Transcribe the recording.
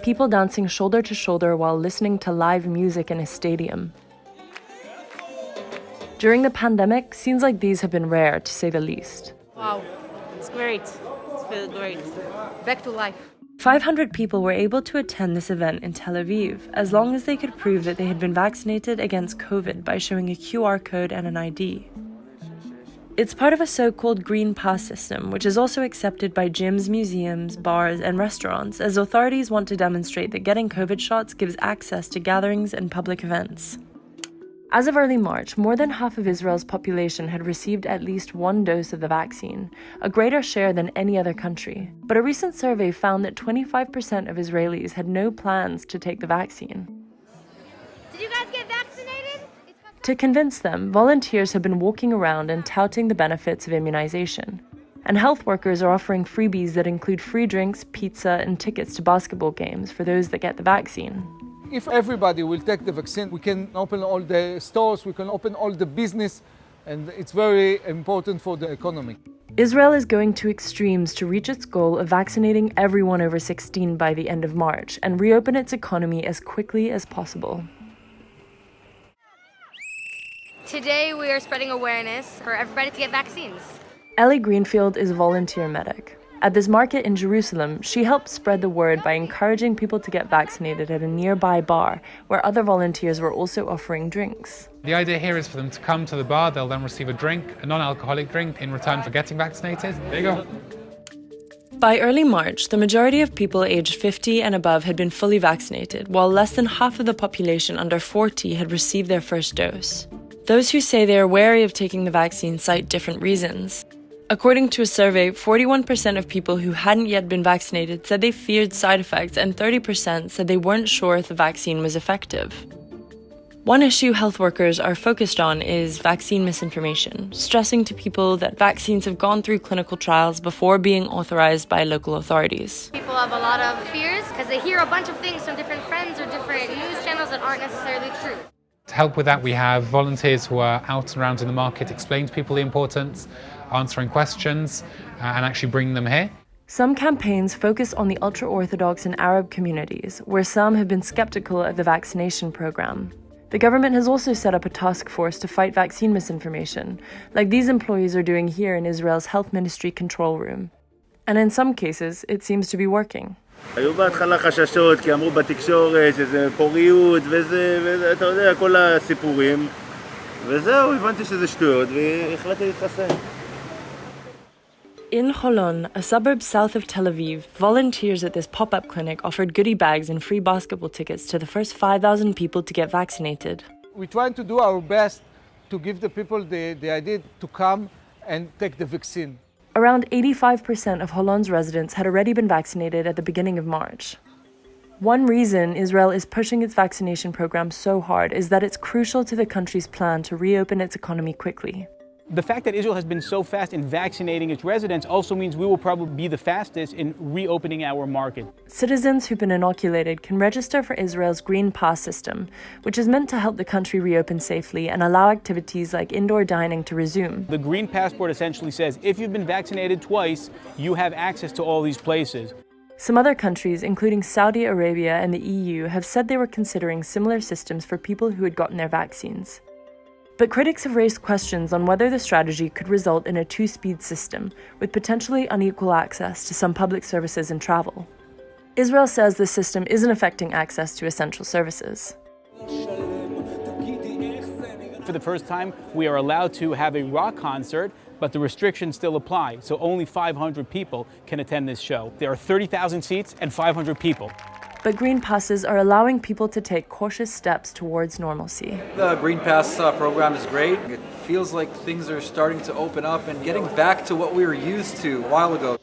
People dancing shoulder to shoulder while listening to live music in a stadium. During the pandemic, scenes like these have been rare, to say the least. Wow, it's great. It feels great. Back to life. 500 people were able to attend this event in Tel Aviv, as long as they could prove that they had been vaccinated against COVID by showing a QR code and an ID. It's part of a so-called Green Pass system, which is also accepted by gyms, museums, bars, and restaurants, as authorities want to demonstrate that getting COVID shots gives access to gatherings and public events. As of early March, more than half of Israel's population had received at least one dose of the vaccine, a greater share than any other country. But a recent survey found that 25% of Israelis had no plans to take the vaccine. Did you guys get vaccinated? To convince them, volunteers have been walking around and touting the benefits of immunization. And health workers are offering freebies that include free drinks, pizza, and tickets to basketball games for those that get the vaccine. If everybody will take the vaccine, we can open all the stores, we can open all the business, and it's very important for the economy. Israel is going to extremes to reach its goal of vaccinating everyone over 16 by the end of March and reopen its economy as quickly as possible. Today we are spreading awareness for everybody to get vaccines. Ellie Greenfield is a volunteer medic. At this market in Jerusalem, she helped spread the word by encouraging people to get vaccinated at a nearby bar, where other volunteers were also offering drinks. The idea here is for them to come to the bar, they'll then receive a drink, a non-alcoholic drink, in return for getting vaccinated. There you go. By early March, the majority of people aged 50 and above had been fully vaccinated, while less than half of the population under 40 had received their first dose. Those who say they are wary of taking the vaccine cite different reasons. According to a survey, 41% of people who hadn't yet been vaccinated said they feared side effects, and 30% said they weren't sure if the vaccine was effective. One issue health workers are focused on is vaccine misinformation, stressing to people that vaccines have gone through clinical trials before being authorized by local authorities. People have a lot of fears because they hear a bunch of things from different friends or different news channels that aren't necessarily true. To help with that, we have volunteers who are out and around in the market, explaining to people the importance, answering questions, and actually bringing them here. Some campaigns focus on the ultra-Orthodox and Arab communities, where some have been skeptical of the vaccination program. The government has also set up a task force to fight vaccine misinformation, like these employees are doing here in Israel's health ministry control room. And in some cases, it seems to be working. היו בהתחלה חששות כי אמרו בתקשורת שזה פוריות וזה, אתה יודע, כל הסיפורים. וזהו, הבנתי שזה שטויות והחלטתי להתחסן. In Holon, a suburb south of Tel Aviv, volunteers at this pop-up clinic offered goodie bags and free basketball tickets to the first 5,000 people to get vaccinated. We're trying to do our best to give the people the idea to come and take the vaccine. Around 85% of Holon's residents had already been vaccinated at the beginning of March. One reason Israel is pushing its vaccination program so hard is that it's crucial to the country's plan to reopen its economy quickly. The fact that Israel has been so fast in vaccinating its residents also means we will probably be the fastest in reopening our market. Citizens who've been inoculated can register for Israel's Green Pass system, which is meant to help the country reopen safely and allow activities like indoor dining to resume. The Green Passport essentially says if you've been vaccinated twice, you have access to all these places. Some other countries, including Saudi Arabia and the EU, have said they were considering similar systems for people who had gotten their vaccines. But critics have raised questions on whether the strategy could result in a two-speed system, with potentially unequal access to some public services and travel. Israel says the system isn't affecting access to essential services. For the first time, we are allowed to have a rock concert, but the restrictions still apply, so only 500 people can attend this show. There are 30,000 seats and 500 people. But Green Passes are allowing people to take cautious steps towards normalcy. The Green Pass program is great. It feels like things are starting to open up and getting back to what we were used to a while ago.